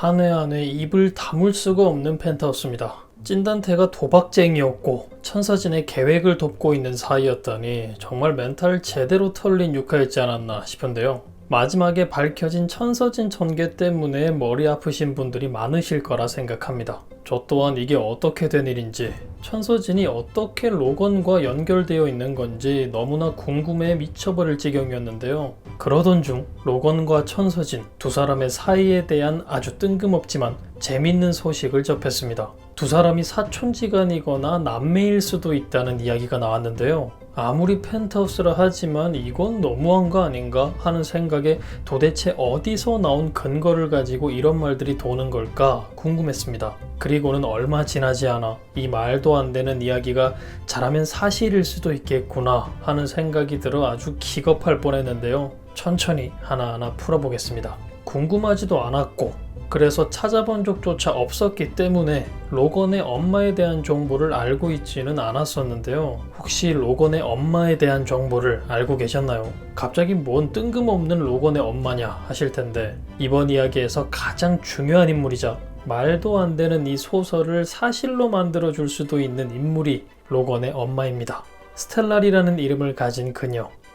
한 회 한 회 입을 다물 수가 없는 펜트하우스입니다. 찐단테가 도박쟁이였고 천서진의 계획을 돕고 있는 사이였다니 정말 멘탈 제대로 털린 육화였지 않았나 싶은데요. 마지막에 밝혀진 천서진 전개 때문에 머리 아프신 분들이 많으실 거라 생각합니다. 저 또한 이게 어떻게 된 일인지, 천서진이 어떻게 로건과 연결되어 있는 건지 너무나 궁금해 미쳐버릴 지경이었는데요. 그러던 중 로건과 천서진 두 사람의 사이에 대한 아주 뜬금없지만 재밌는 소식을 접했습니다. 두 사람이 사촌지간이거나 남매일 수도 있다는 이야기가 나왔는데요. 아무리 펜트하우스라 하지만 이건 너무한 거 아닌가 하는 생각에 도대체 어디서 나온 근거를 가지고 이런 말들이 도는 걸까 궁금했습니다. 그리고는 얼마 지나지 않아 이 말도 안 되는 이야기가 잘하면 사실일 수도 있겠구나 하는 생각이 들어 아주 기겁할 뻔했는데요. 천천히 하나하나 풀어보겠습니다. 궁금하지도 않았고 그래서 찾아본 적조차 없었기 때문에 로건의 엄마에 대한 정보를 알고 있지는 않았었는데요. 혹시 로건의 엄마에 대한 정보를 알고 계셨나요? 갑자기 뭔 뜬금없는 로건의 엄마냐 하실 텐데, 이번 이야기에서 가장 중요한 인물이자 말도 안 되는 이 소설을 사실로 만들어줄 수도 있는 인물이 로건의 엄마입니다. 스텔라리라는 이름을 가진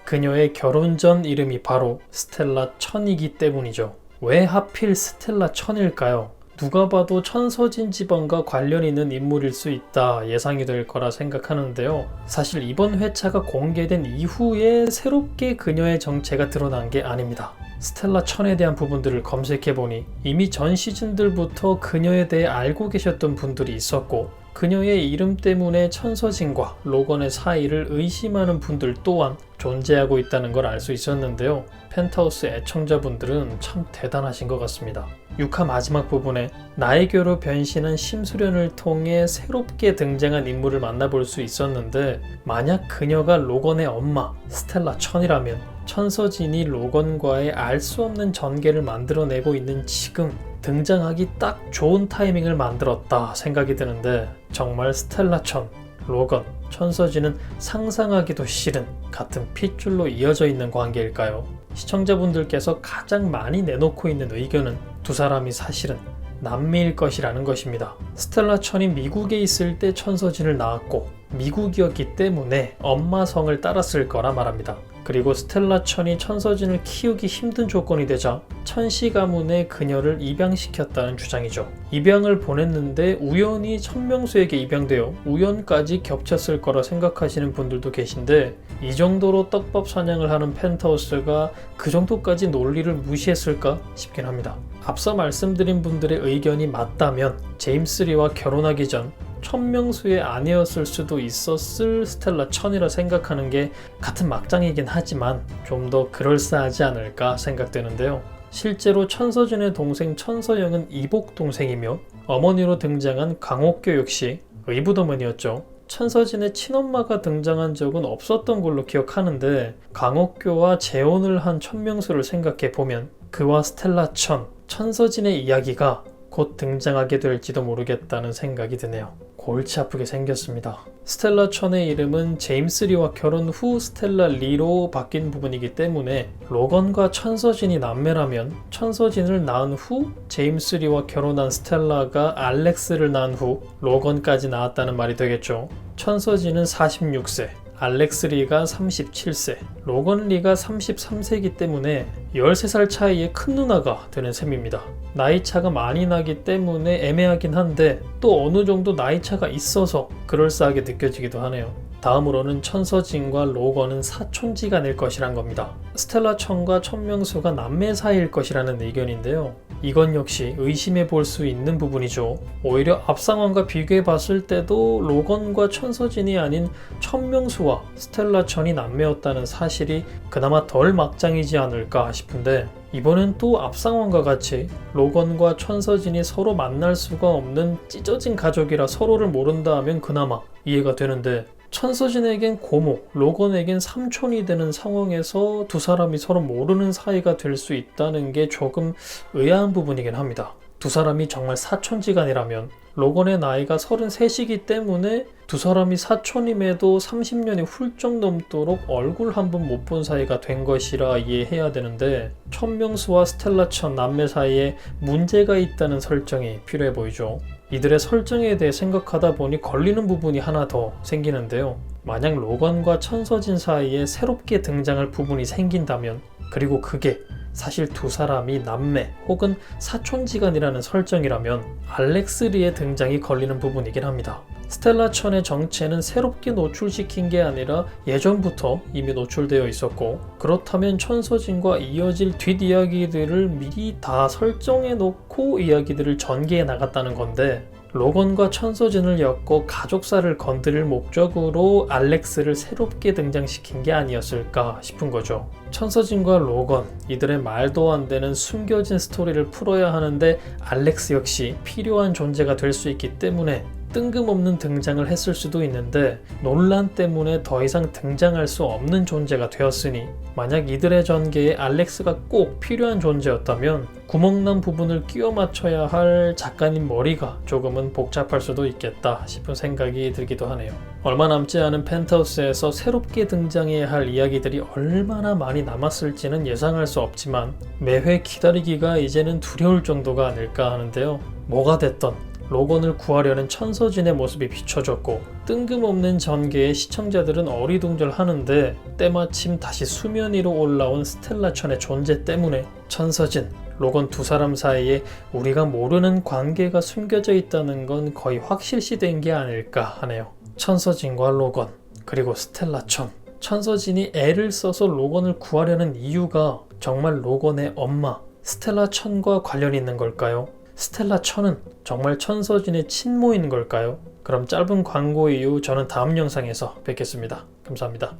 그녀의 결혼 전 이름이 바로 스텔라 천이기 때문이죠. 왜 하필 스텔라 천일까요? 누가 봐도 천서진 집안과 관련 있는 인물일 수 있다 예상이 될 거라 생각하는데요. 사실 이번 회차가 공개된 이후에 새롭게 그녀의 정체가 드러난 게 아닙니다. 스텔라 천에 대한 부분들을 검색해보니 이미 전 시즌들부터 그녀에 대해 알고 계셨던 분들이 있었고, 그녀의 이름 때문에 천서진과 로건의 사이를 의심하는 분들 또한 존재하고 있다는 걸 알 수 있었는데요. 펜트하우스 애청자분들은 참 대단하신 것 같습니다. 6화 마지막 부분에 나에게로 변신한 심수련을 통해 새롭게 등장한 인물을 만나볼 수 있었는데, 만약 그녀가 로건의 엄마 스텔라 천이라면 천서진이 로건과의 알 수 없는 전개를 만들어내고 있는 지금 등장하기 딱 좋은 타이밍을 만들었다 생각이 드는데, 정말 스텔라 천, 로건, 천서진은 상상하기도 싫은 같은 핏줄로 이어져 있는 관계일까요? 시청자분들께서 가장 많이 내놓고 있는 의견은 두 사람이 사실은 남매일 것이라는 것입니다. 스텔라 천이 미국에 있을 때 천서진을 낳았고 미국이었기 때문에 엄마 성을 따랐을 거라 말합니다. 그리고 스텔라 천이 천서진을 키우기 힘든 조건이 되자 천씨 가문에 그녀를 입양시켰다는 주장이죠. 입양을 보냈는데 우연히 천명수에게 입양되어 우연까지 겹쳤을 거라 생각하시는 분들도 계신데, 이 정도로 떡밥 사냥을 하는 펜트하우스가 그 정도까지 논리를 무시했을까 싶긴 합니다. 앞서 말씀드린 분들의 의견이 맞다면 제임스 리와 결혼하기 전 천명수의 아내였을 수도 있었을 스텔라 천이라 생각하는 게 같은 막장이긴 하지만 좀 더 그럴싸하지 않을까 생각되는데요. 실제로 천서진의 동생 천서영은 이복 동생이며 어머니로 등장한 강옥교 역시 의붓어머니였죠. 천서진의 친엄마가 등장한 적은 없었던 걸로 기억하는데, 강옥교와 재혼을 한 천명수를 생각해보면 그와 스텔라 천, 천서진의 이야기가 곧 등장하게 될지도 모르겠다는 생각이 드네요. 골치 아프게 생겼습니다. 스텔라 천의 이름은 제임스 리와 결혼 후 스텔라 리로 바뀐 부분이기 때문에 로건과 천서진이 남매라면 천서진을 낳은 후 제임스 리와 결혼한 스텔라가 알렉스를 낳은 후 로건까지 낳았다는 말이 되겠죠. 천서진은 46세, 알렉스 리가 37세, 로건 리가 33세이기 때문에 13살 차이의 큰 누나가 되는 셈입니다. 나이 차가 많이 나기 때문에 애매하긴 한데 또 어느 정도 나이 차가 있어서 그럴싸하게 느껴지기도 하네요. 다음으로는 천서진과 로건은 사촌지간일 것이란 겁니다. 스텔라 천과 천명수가 남매 사이일 것이라는 의견인데요. 이건 역시 의심해 볼 수 있는 부분이죠. 오히려 앞 상황과 비교해 봤을 때도 로건과 천서진이 아닌 천명수와 스텔라 천이 남매였다는 사실이 그나마 덜 막장이지 않을까 싶은데, 이번엔 또 앞 상황과 같이 로건과 천서진이 서로 만날 수가 없는 찢어진 가족이라 서로를 모른다 하면 그나마 이해가 되는데, 천서진에겐 고모, 로건에겐 삼촌이 되는 상황에서 두 사람이 서로 모르는 사이가 될 수 있다는 게 조금 의아한 부분이긴 합니다. 두 사람이 정말 사촌지간이라면 로건의 나이가 33이기 때문에 두 사람이 사촌임에도 30년이 훌쩍 넘도록 얼굴 한 번 못 본 사이가 된 것이라 이해해야 되는데 천명수와 스텔라천 남매 사이에 문제가 있다는 설정이 필요해 보이죠. 이들의 설정에 대해 생각하다 보니 걸리는 부분이 하나 더 생기는데요. 만약 로건과 천서진 사이에 새롭게 등장할 부분이 생긴다면, 그리고 그게 사실 두 사람이 남매 혹은 사촌지간이라는 설정이라면 알렉스리의 등장이 걸리는 부분이긴 합니다. 스텔라천의 정체는 새롭게 노출시킨 게 아니라 예전부터 이미 노출되어 있었고, 그렇다면 천서진과 이어질 뒷이야기들을 미리 다 설정해 놓고 이야기들을 전개해 나갔다는 건데, 로건과 천서진을 엮어 가족사를 건드릴 목적으로 알렉스를 새롭게 등장시킨 게 아니었을까 싶은 거죠. 천서진과 로건, 이들의 말도 안 되는 숨겨진 스토리를 풀어야 하는데 알렉스 역시 필요한 존재가 될 수 있기 때문에 뜬금없는 등장을 했을 수도 있는데, 논란 때문에 더 이상 등장할 수 없는 존재가 되었으니 만약 이들의 전개에 알렉스가 꼭 필요한 존재였다면 구멍난 부분을 끼워 맞춰야 할 작가님 머리가 조금은 복잡할 수도 있겠다 싶은 생각이 들기도 하네요. 얼마 남지 않은 펜트하우스에서 새롭게 등장해야 할 이야기들이 얼마나 많이 남았을지는 예상할 수 없지만 매회 기다리기가 이제는 두려울 정도가 아닐까 하는데요. 뭐가 됐던 로건을 구하려는 천서진의 모습이 비춰졌고, 뜬금없는 전개에 시청자들은 어리둥절하는데 때마침 다시 수면 위로 올라온 스텔라천의 존재 때문에 천서진, 로건 두 사람 사이에 우리가 모르는 관계가 숨겨져 있다는 건 거의 확실시된 게 아닐까 하네요. 천서진과 로건, 그리고 스텔라천. 천서진이 애를 써서 로건을 구하려는 이유가 정말 로건의 엄마 스텔라천과 관련이 있는 걸까요? 스텔라천은 정말 천서진의 친모인 걸까요? 그럼 짧은 광고 이후 저는 다음 영상에서 뵙겠습니다. 감사합니다.